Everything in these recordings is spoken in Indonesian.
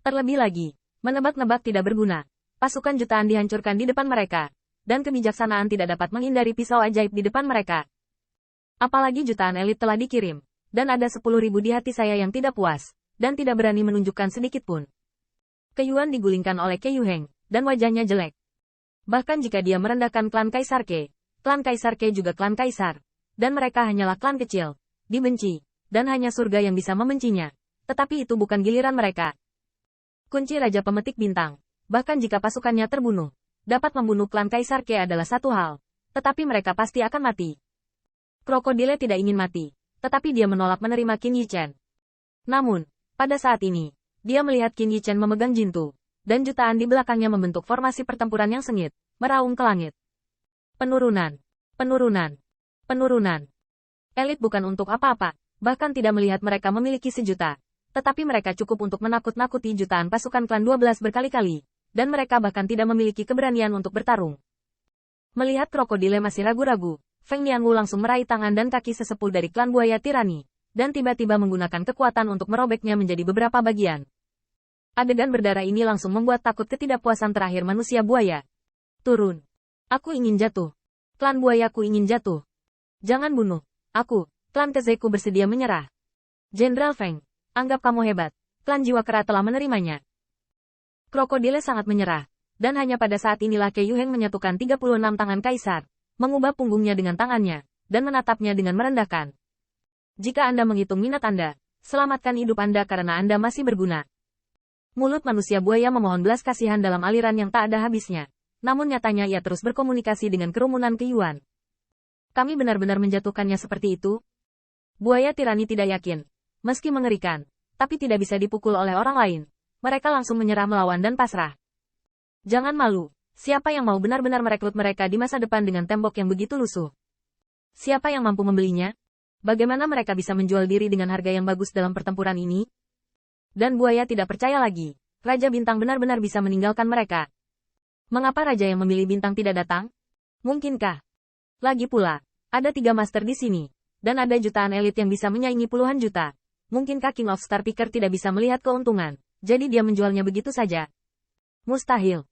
Terlebih lagi, menebak-nebak tidak berguna. Pasukan jutaan dihancurkan di depan mereka. Dan kebijaksanaan tidak dapat menghindari pisau ajaib di depan mereka. Apalagi jutaan elit telah dikirim. Dan ada 10.000 di hati saya yang tidak puas. Dan tidak berani menunjukkan sedikit pun. Ke-Yuan digulingkan oleh Ke Yuheng. Dan wajahnya jelek. Bahkan jika dia merendahkan klan Kaisar Ke. Klan Kaisar Ke juga klan Kaisar. Dan mereka hanyalah klan kecil. Dibenci. Dan hanya surga yang bisa membencinya. Tetapi itu bukan giliran mereka. Kunci Raja Pemetik Bintang. Bahkan jika pasukannya terbunuh. Dapat membunuh klan Kaisar Ke adalah satu hal. Tetapi mereka pasti akan mati. Krokodile tidak ingin mati. Tetapi dia menolak menerima Qin Yichen. Namun, pada saat ini, dia melihat Qin Yichen memegang Jintu. Dan jutaan di belakangnya membentuk formasi pertempuran yang sengit. Meraung ke langit. Penurunan. Penurunan. Penurunan. Elit bukan untuk apa-apa. Bahkan tidak melihat mereka memiliki sejuta. Tetapi mereka cukup untuk menakut-nakuti jutaan pasukan klan 12 berkali-kali. Dan mereka bahkan tidak memiliki keberanian untuk bertarung. Melihat krokodile masih ragu-ragu, Feng Nianwu langsung meraih tangan dan kaki sesepul dari klan buaya tirani, dan tiba-tiba menggunakan kekuatan untuk merobeknya menjadi beberapa bagian. Adegan berdarah ini langsung membuat takut ketidakpuasan terakhir manusia buaya. Turun. Aku ingin jatuh. Klan buayaku ingin jatuh. Jangan bunuh. Aku, klan Kezeku bersedia menyerah. Jenderal Feng, anggap kamu hebat. Klan jiwa kera telah menerimanya. Krokodile sangat menyerah, dan hanya pada saat inilah Ke Yuheng menyatukan 36 tangan kaisar, mengubah punggungnya dengan tangannya, dan menatapnya dengan merendahkan. Jika Anda menghitung minat Anda, selamatkan hidup Anda karena Anda masih berguna. Mulut manusia buaya memohon belas kasihan dalam aliran yang tak ada habisnya, namun nyatanya ia terus berkomunikasi dengan kerumunan Ke Yuan. Kami benar-benar menjatuhkannya seperti itu? Buaya tirani tidak yakin, meski mengerikan, tapi tidak bisa dipukul oleh orang lain. Mereka langsung menyerah melawan dan pasrah. Jangan malu, siapa yang mau benar-benar merekrut mereka di masa depan dengan tembok yang begitu lusuh? Siapa yang mampu membelinya? Bagaimana mereka bisa menjual diri dengan harga yang bagus dalam pertempuran ini? Dan buaya tidak percaya lagi, Raja Bintang benar-benar bisa meninggalkan mereka. Mengapa Raja yang memilih Bintang tidak datang? Mungkinkah? Lagi pula, ada 3 master di sini, dan ada jutaan elit yang bisa menyaingi puluhan juta. Mungkinkah King of Star Picker tidak bisa melihat keuntungan? Jadi dia menjualnya begitu saja. Mustahil.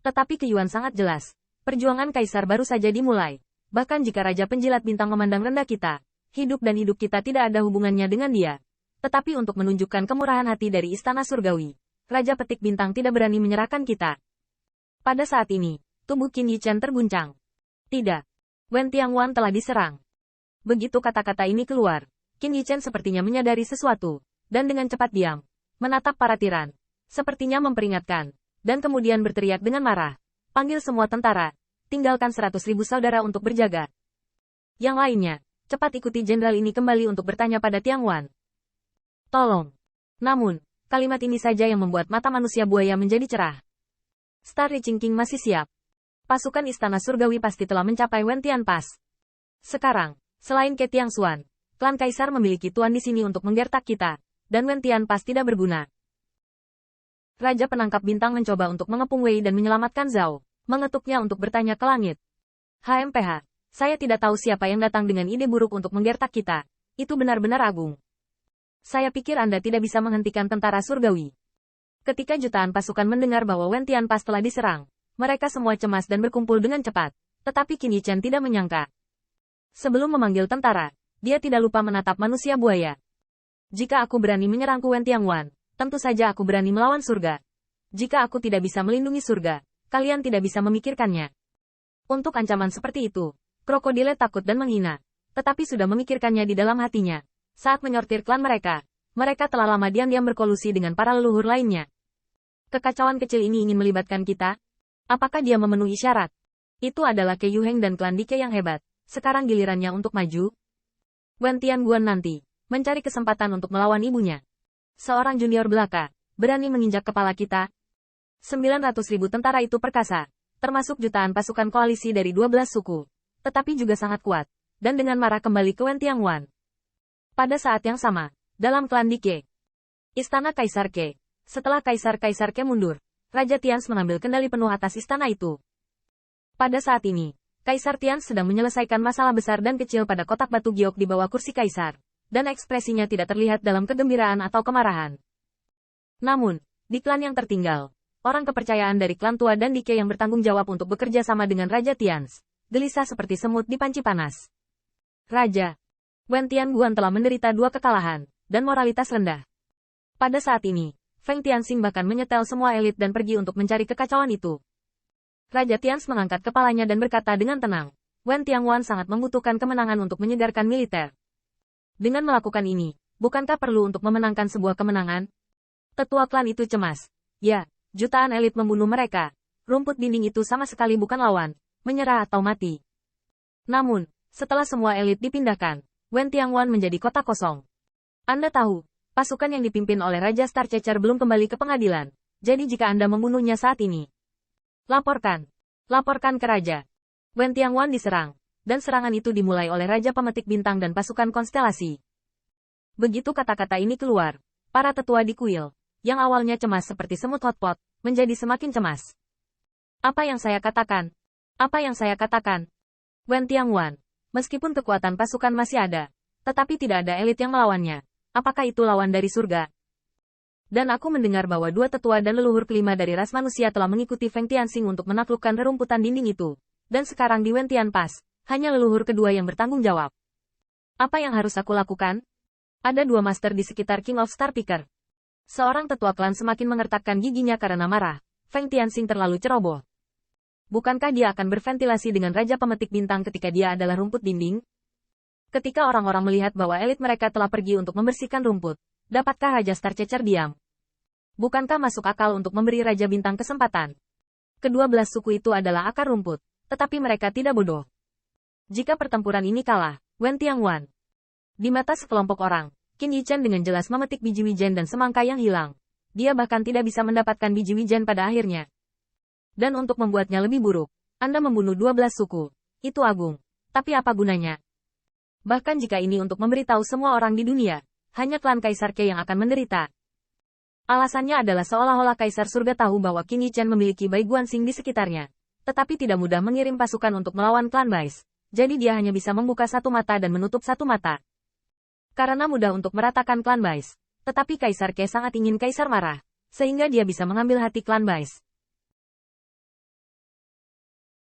Tetapi Ke Yuan sangat jelas. Perjuangan kaisar baru saja dimulai. Bahkan jika Raja Penjilat Bintang memandang rendah kita, hidup dan hidup kita tidak ada hubungannya dengan dia. Tetapi untuk menunjukkan kemurahan hati dari Istana Surgawi, Raja Petik Bintang tidak berani menyerahkan kita. Pada saat ini, tubuh Qin Yichen terguncang. Tidak. Wen Tianguan telah diserang. Begitu kata-kata ini keluar, Qin Yichen sepertinya menyadari sesuatu, dan dengan cepat diam. Menatap para tiran, sepertinya memperingatkan, dan kemudian berteriak dengan marah. Panggil semua tentara, tinggalkan 100.000 saudara untuk berjaga. Yang lainnya, cepat ikuti jenderal ini kembali untuk bertanya pada Tianguan. Tolong. Namun, kalimat ini saja yang membuat mata manusia buaya menjadi cerah. Star Reaching King masih siap. Pasukan Istana Surgawi pasti telah mencapai Wen Tian Pass. Sekarang, selain Ke Tiangxuan, klan Kaisar memiliki tuan di sini untuk menggertak kita. Dan Wen Tian Pass tidak berguna. Raja Penangkap Bintang mencoba untuk mengepung Wei dan menyelamatkan Zhao, mengetuknya untuk bertanya ke langit. HMPH, saya tidak tahu siapa yang datang dengan ide buruk untuk menggertak kita. Itu benar-benar agung. Saya pikir Anda tidak bisa menghentikan tentara surgawi. Ketika jutaan pasukan mendengar bahwa Wen Tian Pass telah diserang, mereka semua cemas dan berkumpul dengan cepat. Tetapi Qin Yichen tidak menyangka. Sebelum memanggil tentara, dia tidak lupa menatap manusia buaya. Jika aku berani menyerangku Wen Tianguan, tentu saja aku berani melawan surga. Jika aku tidak bisa melindungi surga, kalian tidak bisa memikirkannya. Untuk ancaman seperti itu, krokodile takut dan menghina. Tetapi sudah memikirkannya di dalam hatinya. Saat menyortir klan mereka, mereka telah lama diam-diam berkolusi dengan para leluhur lainnya. Kekacauan kecil ini ingin melibatkan kita? Apakah dia memenuhi syarat? Itu adalah Ke Yuheng dan klan Dike yang hebat. Sekarang gilirannya untuk maju. Wen Tianguan nanti mencari kesempatan untuk melawan ibunya. Seorang junior belaka, berani menginjak kepala kita. 900.000 tentara itu perkasa, termasuk jutaan pasukan koalisi dari 12 suku. Tetapi juga sangat kuat, dan dengan marah kembali ke Wen Tianguan. Pada saat yang sama, dalam klan Dike, Istana Kaisar Ke, setelah Kaisar Ke mundur, Raja Tians mengambil kendali penuh atas istana itu. Pada saat ini, Kaisar Tians sedang menyelesaikan masalah besar dan kecil pada kotak batu giok di bawah kursi Kaisar. Dan ekspresinya tidak terlihat dalam kegembiraan atau kemarahan. Namun, Di klan yang tertinggal, orang kepercayaan dari klan tua dan Dike yang bertanggung jawab untuk bekerja sama dengan Raja Tians, gelisah seperti semut di panci panas. Raja Wen Tianguan telah menderita 2 kekalahan, dan moralitas rendah. Pada saat ini, Feng Tianxing bahkan menyetel semua elit dan pergi untuk mencari kekacauan itu. Raja Tians mengangkat kepalanya dan berkata dengan tenang, Wen Tianguan sangat membutuhkan kemenangan untuk menyegarkan militer. Dengan melakukan ini, bukankah perlu untuk memenangkan sebuah kemenangan? Tetua klan itu cemas. Ya, jutaan elit membunuh mereka. Rumput dinding itu sama sekali bukan lawan, menyerah atau mati. Namun, setelah semua elit dipindahkan, Wen Tianguan menjadi kota kosong. Anda tahu, pasukan yang dipimpin oleh Raja Starchacher belum kembali ke pengadilan, jadi jika Anda membunuhnya saat ini, laporkan ke raja. Wen Tianguan diserang, dan serangan itu dimulai oleh Raja Pemetik Bintang dan pasukan konstelasi. Begitu kata-kata ini keluar, para tetua di kuil, yang awalnya cemas seperti semut hotpot, menjadi semakin cemas. Apa yang saya katakan? Apa yang saya katakan? Wen Tianguan, meskipun kekuatan pasukan masih ada, tetapi tidak ada elit yang melawannya. Apakah itu lawan dari surga? Dan aku mendengar bahwa 2 tetua dan leluhur kelima dari ras manusia telah mengikuti Feng Tianxing untuk menaklukkan rerumputan dinding itu. Dan sekarang di Wen Tian Pass, hanya leluhur kedua yang bertanggung jawab. Apa yang harus aku lakukan? Ada 2 master di sekitar King of Star Picker. Seorang tetua klan semakin mengertakkan giginya karena marah. Feng Tianxing terlalu ceroboh. Bukankah dia akan berventilasi dengan Raja Pemetik Bintang ketika dia adalah rumput dinding? Ketika orang-orang melihat bahwa elit mereka telah pergi untuk membersihkan rumput, dapatkah Raja Starchacher diam? Bukankah masuk akal untuk memberi Raja Bintang kesempatan? Kedua belas suku itu adalah akar rumput, tetapi mereka tidak bodoh. Jika pertempuran ini kalah, Wen Tianguan. Di mata sekelompok orang, Qin Yichen dengan jelas memetik biji wijen dan semangka yang hilang. Dia bahkan tidak bisa mendapatkan biji wijen pada akhirnya. Dan untuk membuatnya lebih buruk, Anda membunuh 12 suku. Itu agung. Tapi apa gunanya? Bahkan jika ini untuk memberitahu semua orang di dunia, hanya klan Kaisar Ke yang akan menderita. Alasannya adalah seolah-olah Kaisar Surga tahu bahwa Qin Yichen memiliki Bai Guanxing di sekitarnya, tetapi tidak mudah mengirim pasukan untuk melawan klan Bais. Jadi dia hanya bisa membuka satu mata dan menutup satu mata. Karena mudah untuk meratakan klan Bais, tetapi Kaisar Ke sangat ingin Kaisar marah, sehingga dia bisa mengambil hati klan Bais.